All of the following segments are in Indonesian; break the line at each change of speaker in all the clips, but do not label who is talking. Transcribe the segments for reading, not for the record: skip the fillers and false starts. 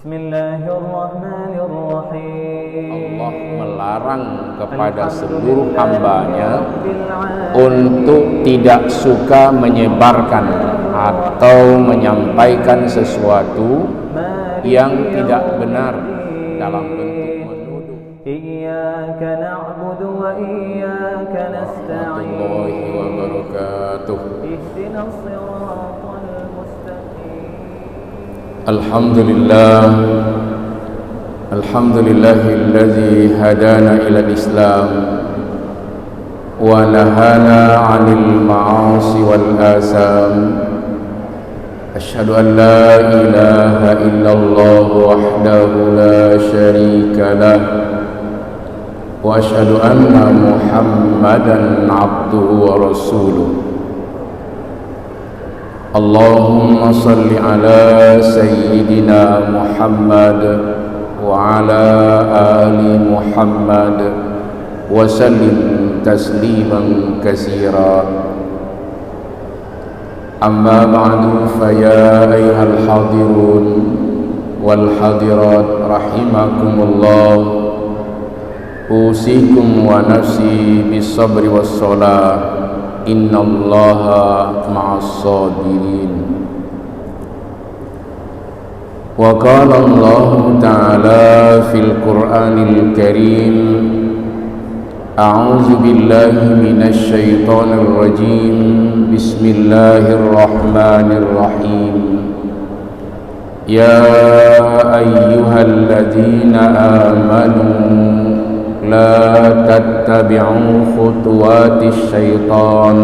Bismillahirrahmanirrahim. Allah melarang kepada seluruh hambanya untuk tidak suka menyebarkan atau menyampaikan sesuatu yang tidak benar dalam bentuk menuduh.
Iyyaka na'budu wa iyyaka nasta'in.
Warahmatullahi wabarakatuh.
Ihdinas siratal mustaqim.
Alhamdulillah. Alhamdulillahilladzi hadana ilal Islam wa nahana 'anil ma'asi wal asam. Asyhadu an la ilaha illallah wahdahu la syarika lah wa asyhadu anna Muhammadan 'abduhu wa rasuluh. Allahumma salli ala sayyidina Muhammad wa ala ali Muhammad wa sallim tasliman katsira. Amma ba'du, fa ya ayyuhal hadirun wal hadirat rahimakumullah, usikum wa nafsi bis sabri was salah. Innallaha ma'as sabirin. Wa qala Allah ta'ala fil Qur'anil Karim, a'udzu billahi minasy syaithanir rajim. Bismillahirrahmanirrahim. Ya ayyuhalladzina amanu la tattabi'u khutuwatis syaitan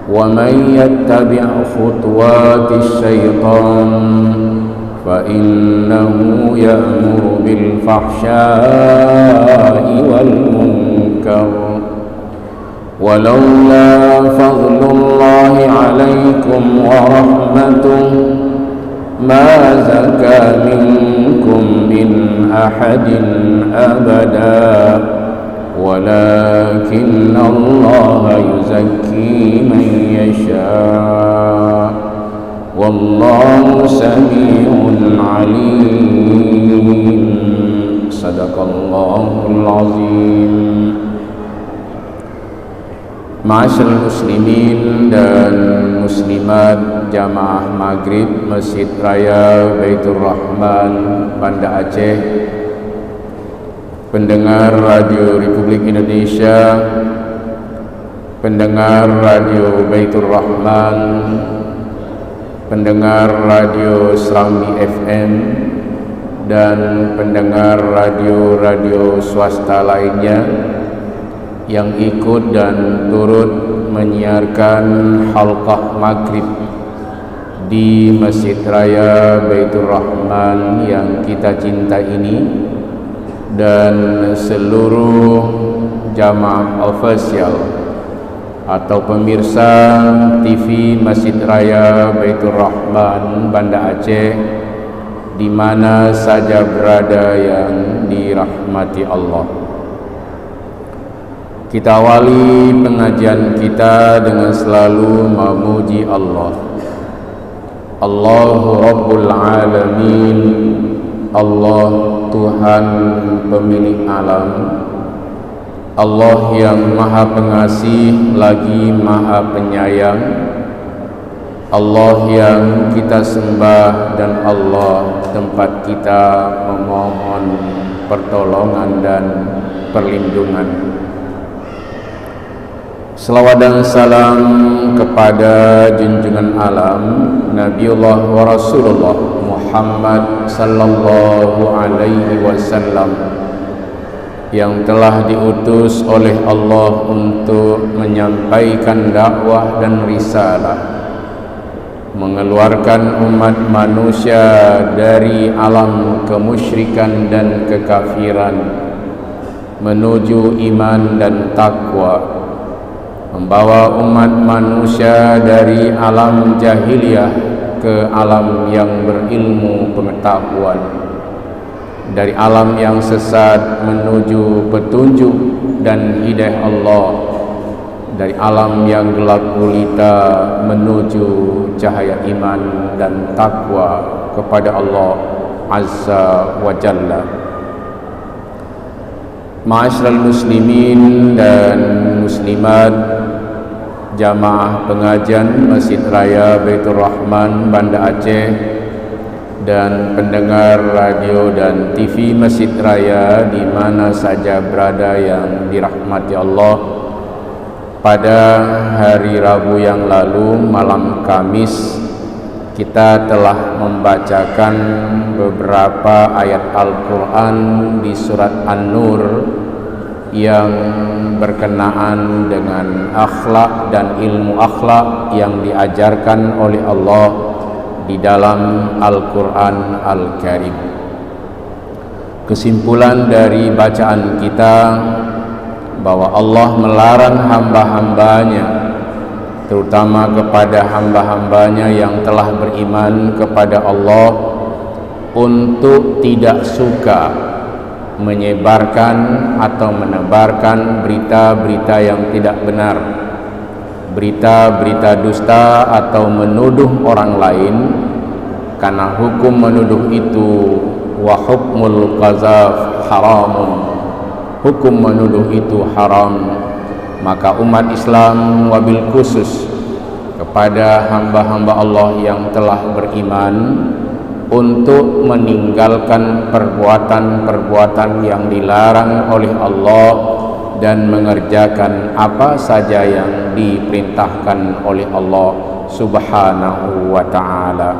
wa man yattabi' khutuwatis syaitan fa innahu ya'muru bil fahsya'i wal munkar walaula fadlullahi 'alaikum wa rahmatuhu ma zaka minkum min ahadin abada walakinna Allah yuzakki man yasha wallahu sami'un alim. Sadaqallahul azim. Ma'asyiral muslimin dan muslimat jamaah maghrib Masjid Raya Baitur Rahman Banda Aceh, pendengar Radio Republik Indonesia, pendengar Radio Baitur Rahman, pendengar Radio Serambi FM, dan pendengar radio-radio swasta lainnya yang ikut dan turut menyiarkan halqah maghrib di Masjid Raya Baitur Rahman yang kita cinta ini, dan seluruh jamaah official atau pemirsa TV Masjid Raya Baitur Rahman Banda Aceh di mana saja berada yang dirahmati Allah. Kita awali pengajian kita dengan selalu memuji Allah. Allahu Rabbul Alamin. Allah Tuhan pemilik alam. Allah yang maha pengasih lagi maha penyayang. Allah yang kita sembah dan Allah tempat kita memohon pertolongan dan perlindungan. Salawat dan salam kepada junjungan alam Nabiullah wa Rasulullah Muhammad sallallahu alaihi wasallam yang telah diutus oleh Allah untuk menyampaikan dakwah dan risalah, mengeluarkan umat manusia dari alam kemusyrikan dan kekafiran menuju iman dan takwa, membawa umat manusia dari alam jahiliyah ke alam yang berilmu pengetahuan, dari alam yang sesat menuju petunjuk dan hidayah Allah, dari alam yang gelap gulita menuju cahaya iman dan takwa kepada Allah Azza wa Jalla. Ma'asyiral muslimin dan muslimat, jamaah pengajian Masjid Raya Baitur Rahman Banda Aceh dan pendengar radio dan TV Masjid Raya di mana saja berada yang dirahmati Allah. Pada hari Rabu yang lalu, malam Kamis, kita telah membacakan beberapa ayat Al-Quran di surat An-Nur yang berkenaan dengan akhlak dan ilmu akhlak yang diajarkan oleh Allah di dalam Al-Quran Al-Karim. Kesimpulan dari bacaan kita bahwa Allah melarang hamba-hambanya, terutama kepada hamba-hambanya yang telah beriman kepada Allah, untuk tidak suka menyebarkan atau menebarkan berita-berita yang tidak benar, berita-berita dusta atau menuduh orang lain, karena hukum menuduh itu wa hukmul qazaf haramun, hukum menuduh itu haram. Maka umat Islam wabil khusus kepada hamba-hamba Allah yang telah beriman untuk meninggalkan perbuatan-perbuatan yang dilarang oleh Allah dan mengerjakan apa saja yang diperintahkan oleh Allah Subhanahu wa ta'ala.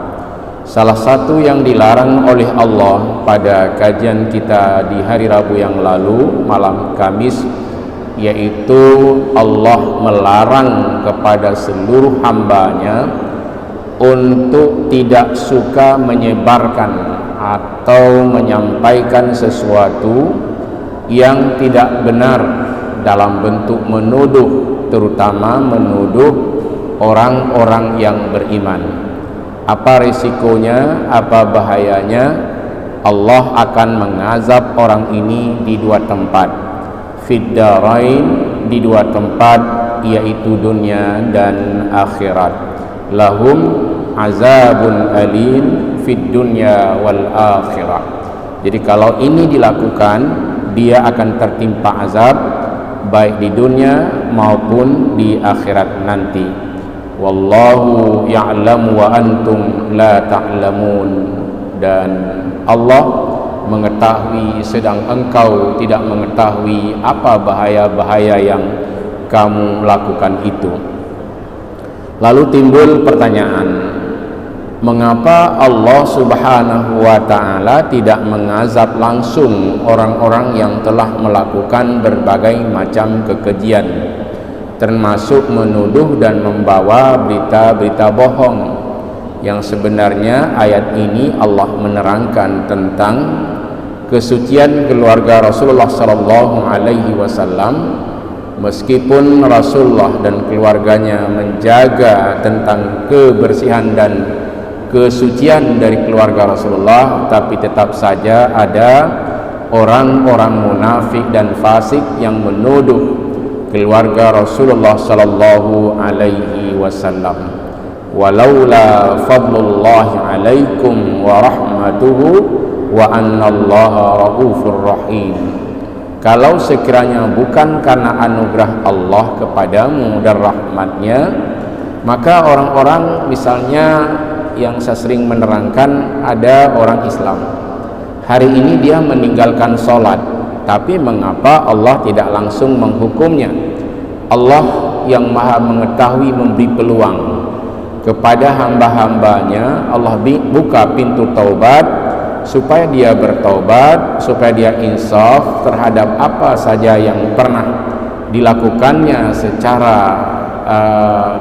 Salah satu yang dilarang oleh Allah pada kajian kita di hari Rabu yang lalu, malam Kamis, yaitu Allah melarang kepada seluruh hambanya untuk tidak suka menyebarkan atau menyampaikan sesuatu yang tidak benar dalam bentuk menuduh, terutama menuduh orang-orang yang beriman. Apa risikonya, apa bahayanya? Allah akan mengazab orang ini di dua tempat, fid darain, di dua tempat, yaitu dunia dan akhirat. Lahum azabun alim fid dunya wal akhirah. Jadi kalau ini dilakukan, dia akan tertimpa azab baik di dunia maupun di akhirat nanti. Wallahu ya'lamu wa antum la ta'lamun. Dan Allah mengetahui sedang engkau tidak mengetahui apa bahaya-bahaya yang kamu lakukan itu. Lalu timbul pertanyaan, mengapa Allah Subhanahu wa ta'ala tidak mengazab langsung orang-orang yang telah melakukan berbagai macam kekejian, termasuk menuduh dan membawa berita-berita bohong, yang sebenarnya ayat ini Allah menerangkan tentang kesucian keluarga Rasulullah sallallahu alaihi wasallam. Meskipun Rasulullah dan keluarganya menjaga tentang kebersihan dan kesucian dari keluarga Rasulullah, tapi tetap saja ada orang-orang munafik dan fasik yang menuduh keluarga Rasulullah sallallahu alaihi wasallam. Walaula fadlullahi alaikum wa rahmatuhu wa annallaha raufur rahim. Kalau sekiranya bukan karena anugerah Allah kepadamu dan rahmatnya, maka orang-orang misalnya yang saya sering menerangkan, ada orang Islam hari ini dia meninggalkan sholat, tapi mengapa Allah tidak langsung menghukumnya? Allah yang maha mengetahui memberi peluang kepada hamba-hambanya. Allah buka pintu taubat supaya dia bertaubat, supaya dia insaf terhadap apa saja yang pernah dilakukannya secara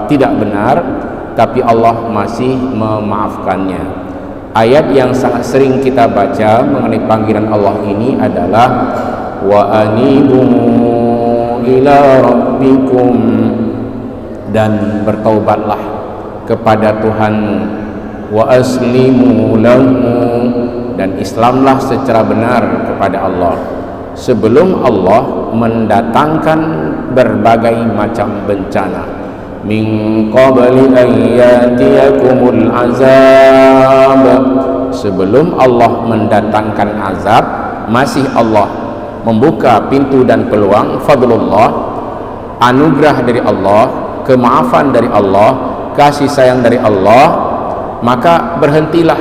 tidak benar, tapi Allah masih memaafkannya. Ayat yang sangat sering kita baca mengenai panggilan Allah ini adalah wa anibu ila rabbikum, dan bertaubatlah kepada Tuhanmu, wa aslimu lahu, dan Islamlah secara benar kepada Allah sebelum Allah mendatangkan berbagai macam bencana. Min qabli an yatiyakumul azab, sebelum Allah mendatangkan azab, masih Allah membuka pintu dan peluang fadlullah, anugerah dari Allah, kemaafan dari Allah, kasih sayang dari Allah, maka berhentilah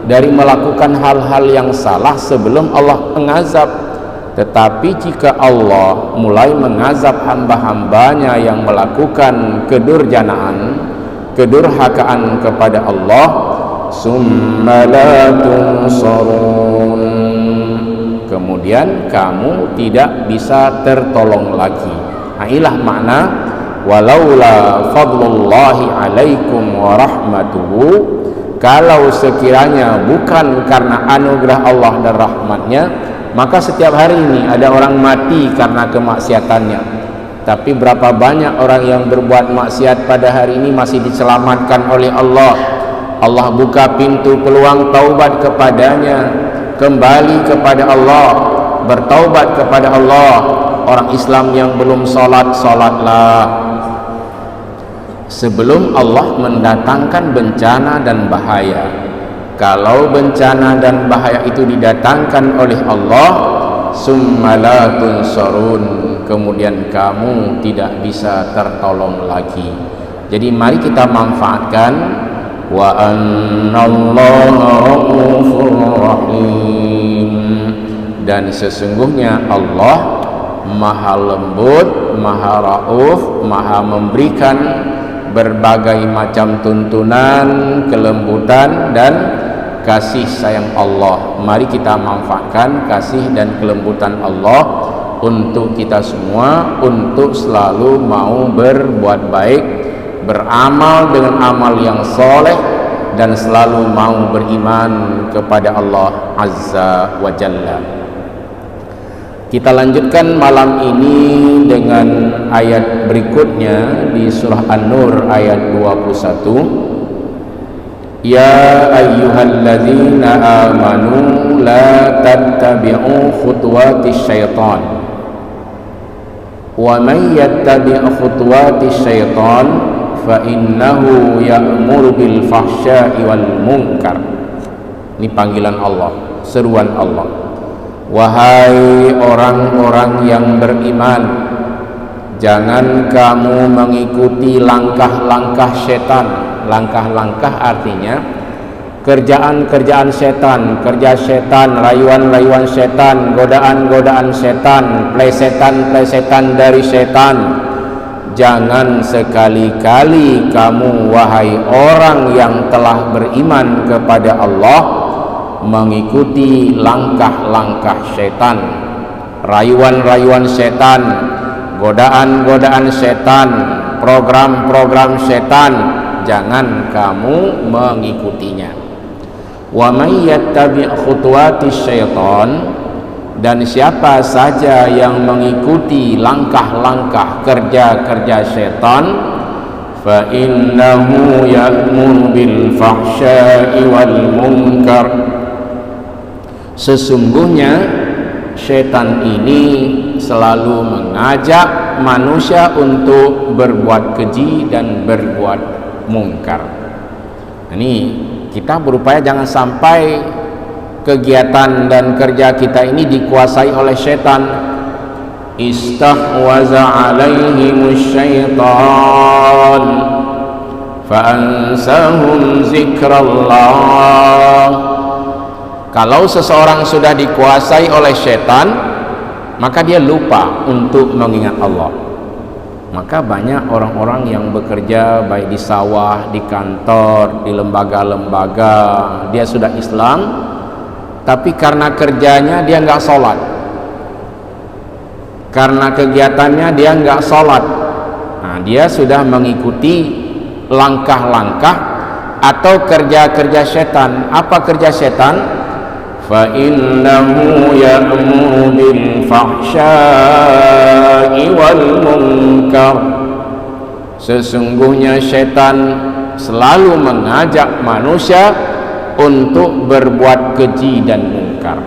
dari melakukan hal-hal yang salah sebelum Allah mengazab. Tetapi jika Allah mulai mengazab hamba-hambanya yang melakukan kedurjanaan, kedurhakaan kepada Allah, summa la tunsarun, kemudian kamu tidak bisa tertolong lagi. Nah, inilah makna walaula fadlullahi alaikum wa rahmatuhu, kalau sekiranya bukan karena anugerah Allah dan rahmatnya, maka setiap hari ini ada orang mati karena kemaksiatannya. Tapi berapa banyak orang yang berbuat maksiat pada hari ini masih diselamatkan oleh Allah. Allah buka pintu peluang taubat kepadanya, kembali kepada Allah, bertaubat kepada Allah. Orang Islam yang belum sholat, sholatlah sebelum Allah mendatangkan bencana dan bahaya. Kalau bencana dan bahaya itu didatangkan oleh Allah, summa la tunsarun, kemudian kamu tidak bisa tertolong lagi. Jadi mari kita manfaatkan wa annallaha raufur rahim, dan sesungguhnya Allah maha lembut, maha rauf, maha memberikan berbagai macam tuntunan, kelembutan dan kasih sayang Allah. Mari kita manfaatkan kasih dan kelembutan Allah untuk kita semua, untuk selalu mau berbuat baik, beramal dengan amal yang soleh, dan selalu mau beriman kepada Allah Azza wa Jalla. Kita lanjutkan malam ini dengan ayat berikutnya di surah An-Nur ayat 21. Ya ayyuhalladzina amanu la tattabi'u khutuwatis syaitan wa man yattabi' khutuwatis syaitan fa innahu ya'muru bil fahsya'i wal munkar. Ini panggilan Allah, seruan Allah. Wahai orang-orang yang beriman, jangan kamu mengikuti langkah-langkah setan. Langkah-langkah artinya kerjaan-kerjaan setan, kerja setan, rayuan-rayuan setan, godaan-godaan setan, plesetan-plesetan dari setan. Jangan sekali-kali kamu, wahai orang yang telah beriman kepada Allah, mengikuti langkah-langkah setan, rayuan-rayuan setan, godaan-godaan setan, program-program setan. Jangan kamu mengikutinya. Wa may yattabi' khutuwatis syaitan, dan siapa saja yang mengikuti langkah-langkah kerja-kerja setan, fa innahu ya'muru bil fahsya'i wal munkar, sesungguhnya setan ini selalu mengajak manusia untuk berbuat keji dan berbuat mungkar. Ini kita berupaya jangan sampai kegiatan dan kerja kita ini dikuasai oleh setan. Istahwaza alaihimus syaitan fa'ansahum zikrallah. Kalau seseorang sudah dikuasai oleh setan, maka dia lupa untuk mengingat Allah. Maka banyak orang-orang yang bekerja baik di sawah, di kantor, di lembaga-lembaga, dia sudah Islam, tapi karena kerjanya dia nggak sholat, karena kegiatannya dia nggak sholat. Nah, dia sudah mengikuti langkah-langkah atau kerja-kerja setan. Apa kerja setan? Fa innahu ya'muru bil fahsya'i wal munkar, sesungguhnya setan selalu mengajak manusia untuk berbuat keji dan mungkar.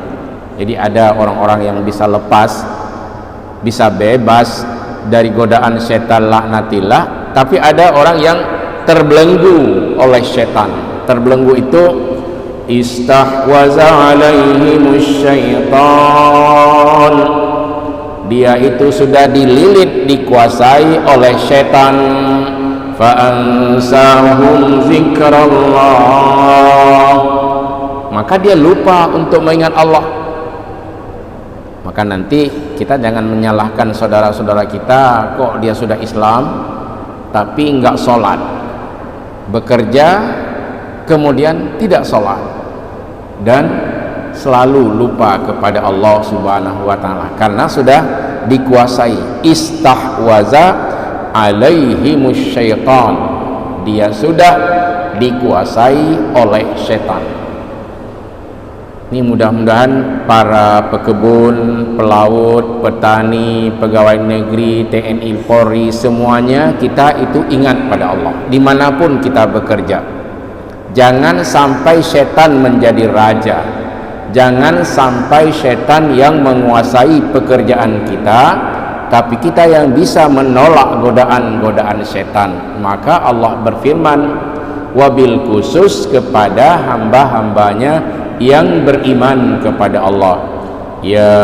Jadi ada orang-orang yang bisa lepas, bisa bebas dari godaan setan laknatillah, tapi ada orang yang terbelenggu oleh setan. Terbelenggu itu istahwaza alaihimus syaitan, dia itu sudah dililit, dikuasai oleh setan. Fa ansahum zikrallah, maka dia lupa untuk mengingat Allah. Maka nanti kita jangan menyalahkan saudara-saudara kita, kok dia sudah Islam tapi enggak sholat, bekerja kemudian tidak sholat, dan selalu lupa kepada Allah Subhanahu wa ta'ala karena sudah dikuasai. Istahwaza alaihimus syaitan, dia sudah dikuasai oleh setan. Ini mudah-mudahan para pekebun, pelaut, petani, pegawai negeri, TNI, Polri, semuanya kita itu ingat pada Allah dimanapun kita bekerja. Jangan sampai setan menjadi raja, jangan sampai setan yang menguasai pekerjaan kita, tapi kita yang bisa menolak godaan-godaan setan. Maka Allah berfirman, wabil khusus kepada hamba-hambanya yang beriman kepada Allah, ya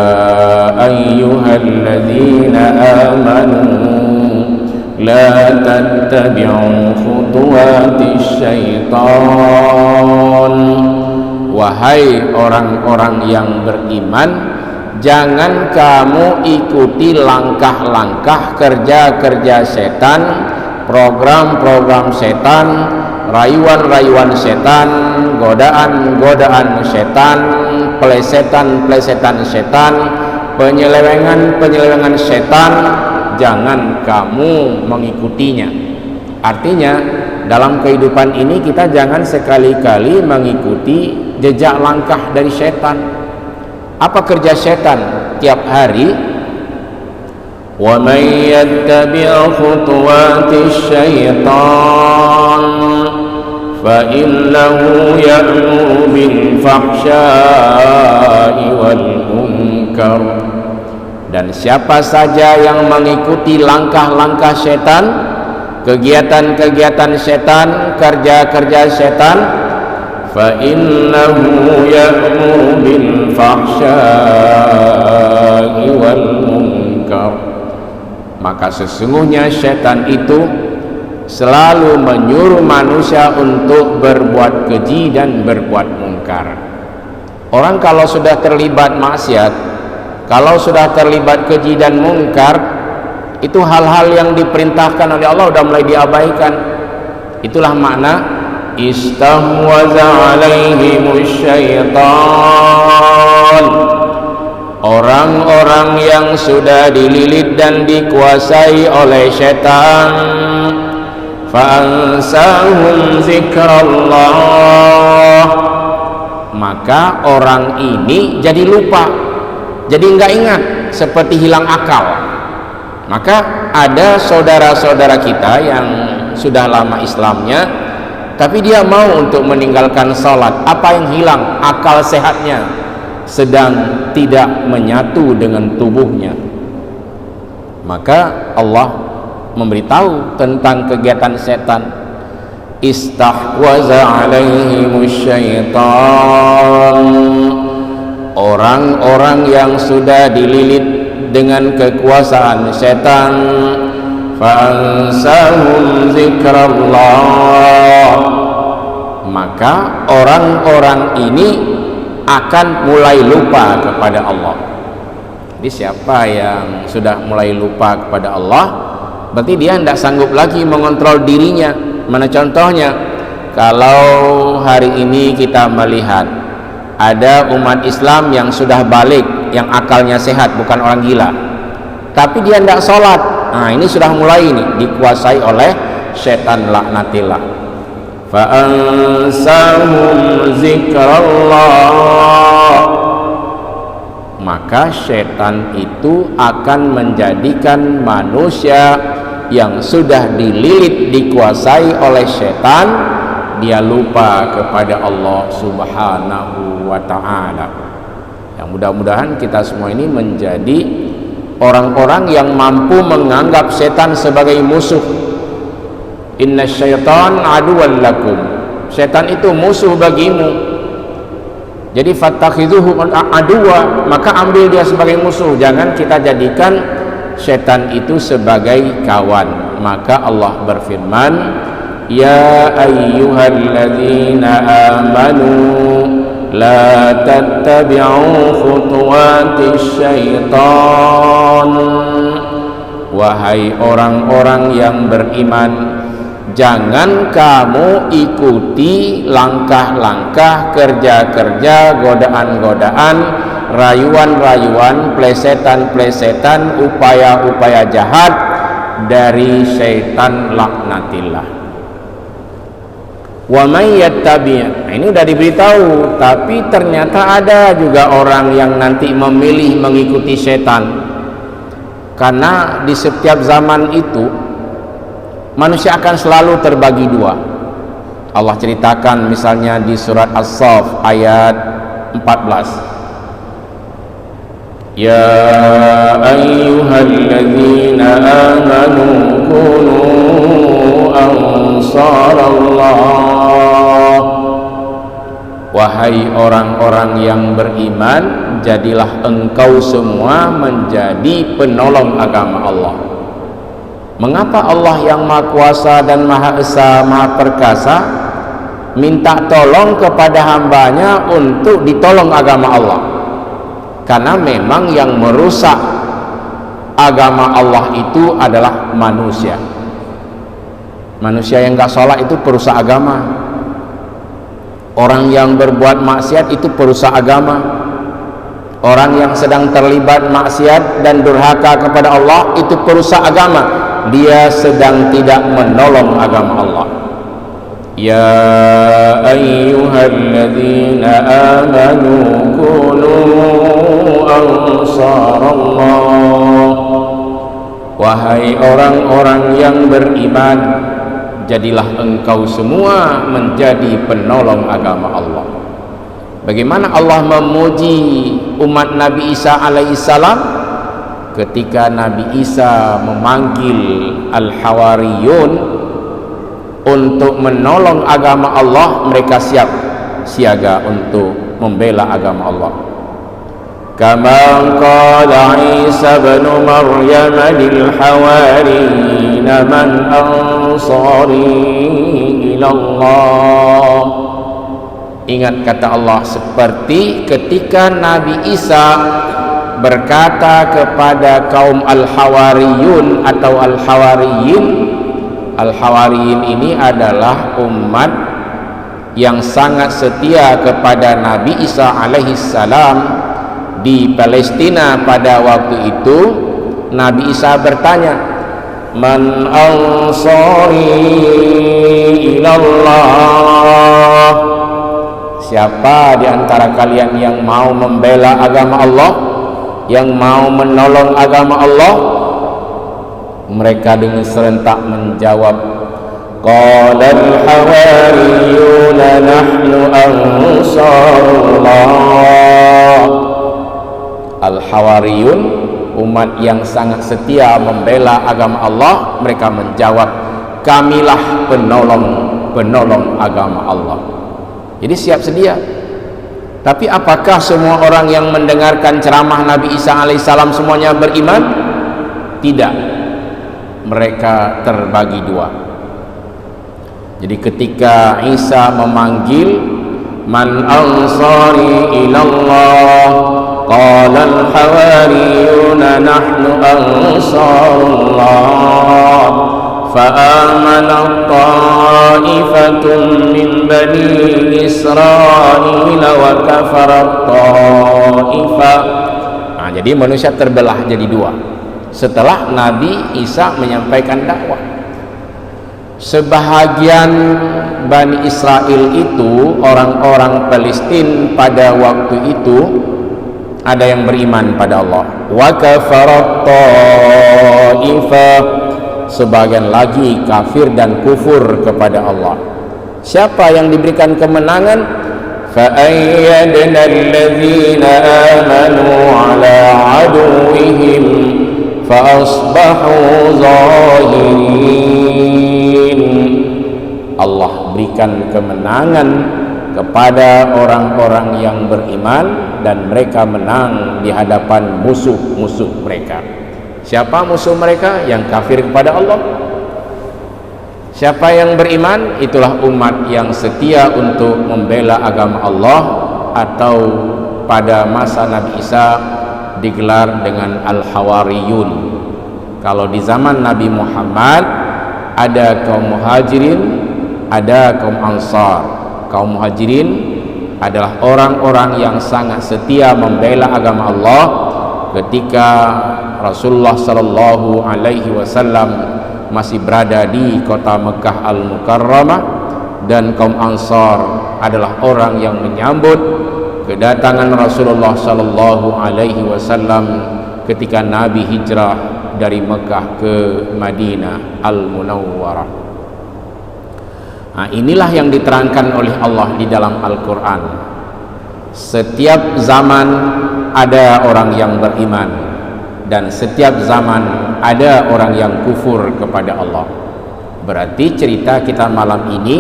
ayyuhalladzina amanu la tattabi'u khutuwatis syaitan, wahai orang-orang yang beriman, jangan kamu ikuti langkah-langkah kerja-kerja setan, program-program setan, rayuan-rayuan setan, godaan-godaan setan, plesetan-plesetan setan, penyelewengan-penyelewengan setan, jangan kamu mengikutinya. Artinya dalam kehidupan ini kita jangan sekali-kali mengikuti jejak langkah dari setan. Apa kerja setan tiap hari? Wa may yattabi' khutuwatis syaitan fa innahu ya'muru bil fahsya'i wal munkar. Dan siapa saja yang mengikuti langkah-langkah setan, kegiatan-kegiatan setan, kerja-kerja setan, fa innahu ya'muru bil fahsya'i wal munkar, maka sesungguhnya setan itu selalu menyuruh manusia untuk berbuat keji dan berbuat mungkar. Orang kalau sudah terlibat maksiat, kalau sudah terlibat keji dan mungkar, itu hal-hal yang diperintahkan oleh Allah sudah mulai diabaikan. Itulah makna istahwaza alaihimus syaitan, orang-orang yang sudah dililit dan dikuasai oleh setan. Fa'ansahum zikrallah, maka orang ini jadi lupa, jadi enggak ingat, seperti hilang akal. Maka ada saudara-saudara kita yang sudah lama Islamnya, tapi dia mau untuk meninggalkan salat. Apa yang hilang? Akal sehatnya sedang tidak menyatu dengan tubuhnya. Maka Allah memberitahu tentang kegiatan setan. Istahwaza alaihimus syaitan, orang-orang yang sudah dililit dengan kekuasaan setan. Fa'ansahum zikrallah, maka orang-orang ini akan mulai lupa kepada Allah. Jadi siapa yang sudah mulai lupa kepada Allah, berarti dia tidak sanggup lagi mengontrol dirinya. Mana contohnya? Kalau hari ini kita melihat ada umat Islam yang sudah balik, yang akalnya sehat, bukan orang gila, tapi dia tidak sholat. Nah, ini sudah mulai nih dikuasai oleh setan, laknatillah. Fa'ansahum zikrallah, maka setan itu akan menjadikan manusia yang sudah dililit, dikuasai oleh setan, dia lupa kepada Allah Subhanahu wa ta'ala. Yang mudah-mudahan kita semua ini menjadi orang-orang yang mampu menganggap setan sebagai musuh. Inna syaitan aduwwan lakum, setan itu musuh bagimu. Jadi fattakhidhuhu aduwa, maka ambil dia sebagai musuh, jangan kita jadikan setan itu sebagai kawan. Maka Allah berfirman, ya ayyuhalladzina amanu la tattabi'u khutuwatis syaitan. Wahai orang-orang yang beriman, jangan kamu ikuti langkah-langkah, kerja-kerja, godaan-godaan, rayuan-rayuan, plesetan-plesetan, upaya-upaya jahat dari syaitan laknatillah. Wa may yattabi', ini udah diberitahu, tapi ternyata ada juga orang yang nanti memilih mengikuti syaitan. Karena di setiap zaman itu manusia akan selalu terbagi dua. Allah ceritakan misalnya di surat As-Saff ayat 14, ya ayyuhalladzina amanu kunu ansarallah. Wahai orang-orang yang beriman, jadilah engkau semua menjadi penolong agama Allah. Mengapa Allah yang Maha Kuasa dan Maha Esa, Maha Perkasa minta tolong kepada hambanya untuk ditolong agama Allah? Karena memang yang merusak agama Allah itu adalah manusia. Manusia yang gak sholat itu perusak agama. Orang yang berbuat maksiat itu perusak agama. Orang yang sedang terlibat maksiat dan durhaka kepada Allah itu perusak agama. Dia sedang tidak menolong agama Allah. Ya ayyuhalladzina amanu kunu ansarallah. Wahai orang-orang yang beriman, jadilah engkau semua menjadi penolong agama Allah. Bagaimana Allah memuji umat Nabi Isa alaihissalam? Ketika Nabi Isa memanggil Al-Hawariyun untuk menolong agama Allah, mereka siaga untuk membela agama Allah. Kama qala Isa ibn Maryam lil hawariyin man ansari ila Allah. Ingat kata Allah, seperti ketika Nabi Isa berkata kepada kaum Al-Hawariyun atau Al-Hawariyin. Al-Hawariyin ini adalah umat yang sangat setia kepada Nabi Isa alaihissalam di Palestina pada waktu itu. Nabi Isa bertanya, man ansari ilallah, siapa di antara kalian yang mau membela agama Allah, yang mau menolong agama Allah? Mereka dengan serentak menjawab, qala al-hawariyun nahnu ansarullah. Al-Hawariyun, umat yang sangat setia membela agama Allah, mereka menjawab, kamilah penolong agama Allah. Jadi siap sedia. Tapi apakah semua orang yang mendengarkan ceramah Nabi Isa alaihissalam semuanya beriman? Tidak. Mereka terbagi dua. Jadi ketika Isa memanggil, man ansari ilallah, qala al-hawariyuna nahnu ansarullah, fa'amana ta'ifatun min bani Israil wa kafarat ta'ifah. Nah, jadi manusia terbelah jadi dua setelah Nabi Isa menyampaikan dakwah. Sebahagian Bani Israel itu, orang-orang Palestina pada waktu itu, ada yang beriman pada Allah. Wa kafarat ta'ifah, sebagian lagi kafir dan kufur kepada Allah. Siapa yang diberikan kemenangan? Fa'ayyadna alladhina amanu ala aduwihim fa'asbahu zahirin. Allah berikan kemenangan kepada orang-orang yang beriman dan mereka menang di hadapan musuh-musuh mereka. Siapa musuh mereka? Yang kafir kepada Allah. Siapa yang beriman? Itulah umat yang setia untuk membela agama Allah, atau pada masa Nabi Isa digelar dengan Al-Hawariyun. Kalau di zaman Nabi Muhammad ada kaum Muhajirin, ada kaum Ansar. Kaum Muhajirin adalah orang-orang yang sangat setia membela agama Allah ketika Rasulullah sallallahu alaihi wasallam masih berada di kota Mekah Al-Mukarramah, dan kaum Ansar adalah orang yang menyambut kedatangan Rasulullah sallallahu alaihi wasallam ketika Nabi hijrah dari Mekah ke Madinah Al-Munawwarah. Nah, inilah yang diterangkan oleh Allah di dalam Al-Quran. Setiap zaman ada orang yang beriman, dan setiap zaman ada orang yang kufur kepada Allah. Berarti cerita kita malam ini,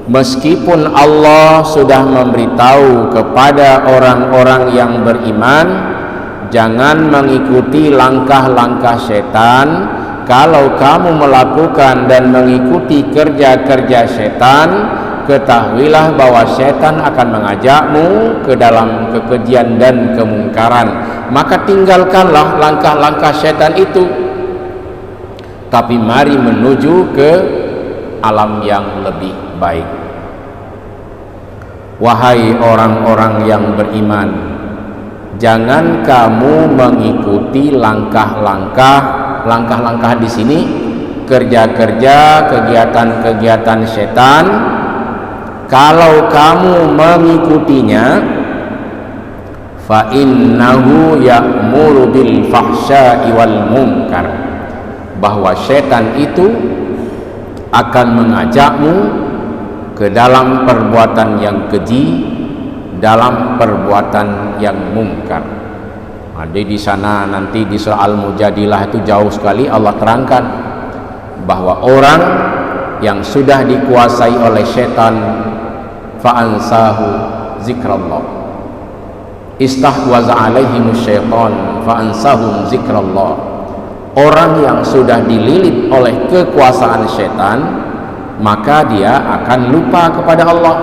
meskipun Allah sudah memberitahu kepada orang-orang yang beriman jangan mengikuti langkah-langkah setan, kalau kamu melakukan dan mengikuti kerja-kerja setan, ketahuilah bahwa setan akan mengajakmu ke dalam kekejian dan kemungkaran. Maka tinggalkanlah langkah-langkah setan itu, tapi mari menuju ke alam yang lebih baik. Wahai orang-orang yang beriman, jangan kamu mengikuti langkah-langkah di sini, kerja-kerja, kegiatan-kegiatan setan. Kalau kamu mengikutinya, fa innahu ya'muru bil fahsya'i wal munkar, bahwa setan itu akan mengajakmu ke dalam perbuatan yang keji, dalam perbuatan yang mungkar. Jadi di sana nanti di surah Al-Mujadilah itu jauh sekali Allah terangkan bahwa orang yang sudah dikuasai oleh setan, fa'ansahu zikrallah, istahwaza alaihimus syaitan fa'ansahum zikrallah. Orang yang sudah dililit oleh kekuasaan setan, maka dia akan lupa kepada Allah.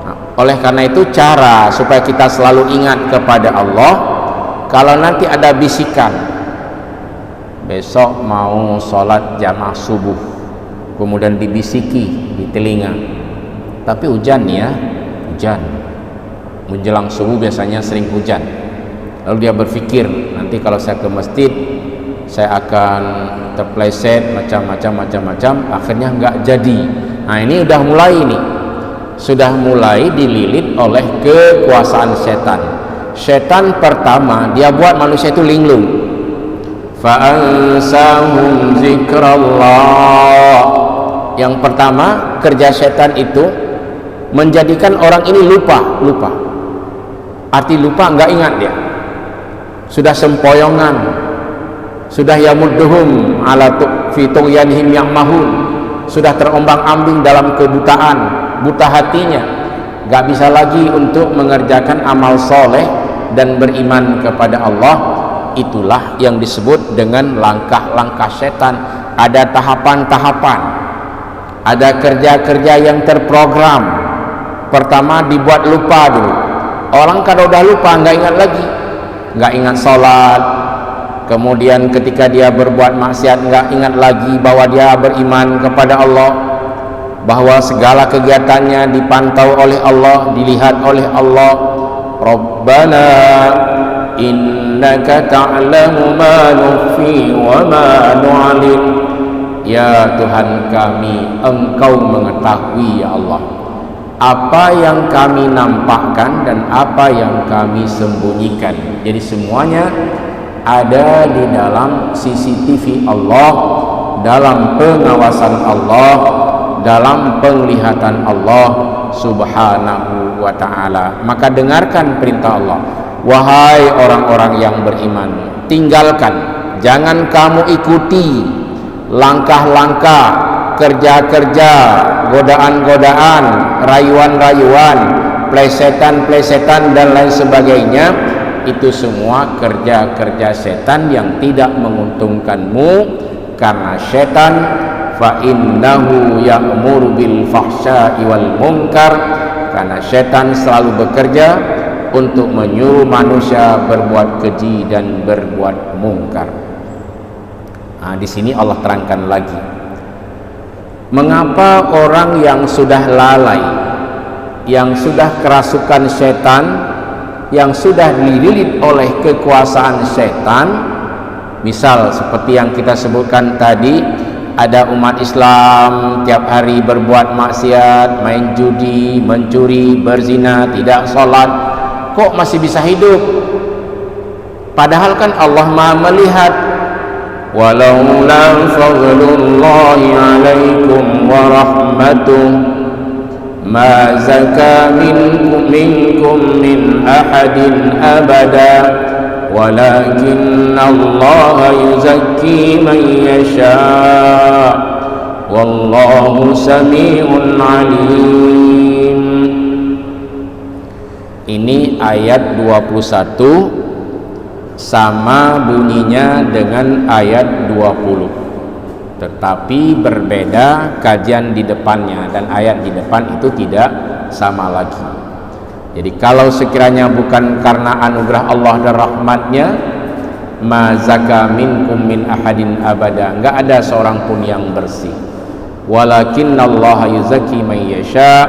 Nah, oleh karena itu cara supaya kita selalu ingat kepada Allah, kalau nanti ada bisikan besok mau sholat jamaah subuh, kemudian dibisiki di telinga, tapi hujan ya, hujan menjelang subuh biasanya sering hujan. Lalu dia berpikir, nanti kalau saya ke masjid saya akan terpleset macam-macam, akhirnya nggak jadi. Nah, ini udah mulai nih, sudah mulai dililit oleh kekuasaan setan. Setan pertama dia buat manusia itu linglung. Fa'ansahum zikrallah. Yang pertama kerja setan itu menjadikan orang ini lupa. Arti lupa, nggak ingat dia. Sudah sempoyongan, sudah yamudduhum ala fi tughyanihim ya'mahun, sudah terombang-ambing dalam kebutaan, buta hatinya, gak bisa lagi untuk mengerjakan amal soleh dan beriman kepada Allah. Itulah yang disebut dengan langkah-langkah setan. Ada tahapan-tahapan, ada kerja-kerja yang terprogram. Pertama dibuat lupa dulu. Orang kalau udah lupa nggak ingat lagi, nggak ingat sholat. Kemudian ketika dia berbuat maksiat nggak ingat lagi bahwa dia beriman kepada Allah, bahwa segala kegiatannya dipantau oleh Allah, dilihat oleh Allah. Rabbana innaka ta'lamu ma nukhfi wa ma nu'lin. Ya Tuhan kami, Engkau mengetahui ya Allah apa yang kami nampakkan dan apa yang kami sembunyikan. Jadi semuanya ada di dalam CCTV Allah, dalam pengawasan Allah, dalam penglihatan Allah subhanahu wa ta'ala. Maka dengarkan perintah Allah, wahai orang-orang yang beriman, tinggalkan, jangan kamu ikuti langkah-langkah, kerja-kerja godaan-godaan, rayuan-rayuan, plesetan-plesetan dan lain sebagainya, itu semua kerja-kerja setan yang tidak menguntungkanmu, karena setan fa innahu ya'muru bil fahsya'i wal munkar, karena setan selalu bekerja untuk menyuruh manusia berbuat keji dan berbuat mungkar. Nah, di sini Allah terangkan lagi, mengapa orang yang sudah lalai, yang sudah kerasukan setan, yang sudah dililit oleh kekuasaan setan, misal seperti yang kita sebutkan tadi, ada umat Islam tiap hari berbuat maksiat, main judi, mencuri, berzina, tidak sholat, kok masih bisa hidup? Padahal kan Allah Maha melihat. Walaula fadlullahi alaikum wa rahmatuh ma zaka minkum min ahadin abada walakinna Allah yuzakki man yasha wallahu sami'un alim. Ini ayat 21 sama bunyinya dengan ayat 20, tetapi berbeda kajian di depannya, dan ayat di depan itu tidak sama lagi. Jadi kalau sekiranya bukan karena anugerah Allah dan rahmatnya, ma zaka minkum min ahadin abada, enggak ada seorang pun yang bersih. Walakinnallaha yuzakki man yasha,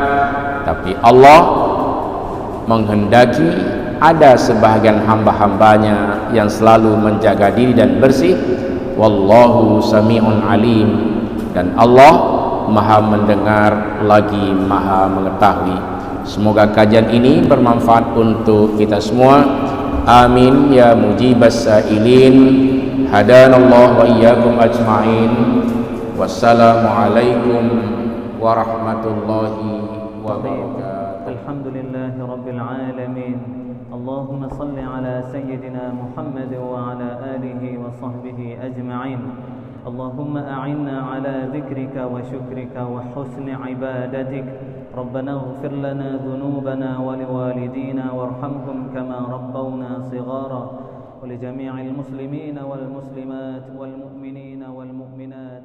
tapi Allah menghendaki ada sebahagian hamba-hambanya yang selalu menjaga diri dan bersih. Wallahu sami'un alim, dan Allah maha mendengar lagi maha mengetahui. Semoga kajian ini bermanfaat untuk kita semua. Amin ya mujibas sa'ilin. Hadanallahu wa iyyakum ajma'in. Wassalamualaikum warahmatullahi wabarakatuh.
Alhamdulillahi rabbil alamin. اللهم صل على سيدنا محمد وعلى آله وصحبه أجمعين. اللهم أعنا على ذكرك وشكرك وحسن عبادتك. ربنا اغفر لنا ذنوبنا ولوالدينا وارحمهم كما ربونا صغارا، ولجميع المسلمين والمسلمات والمؤمنين والمؤمنات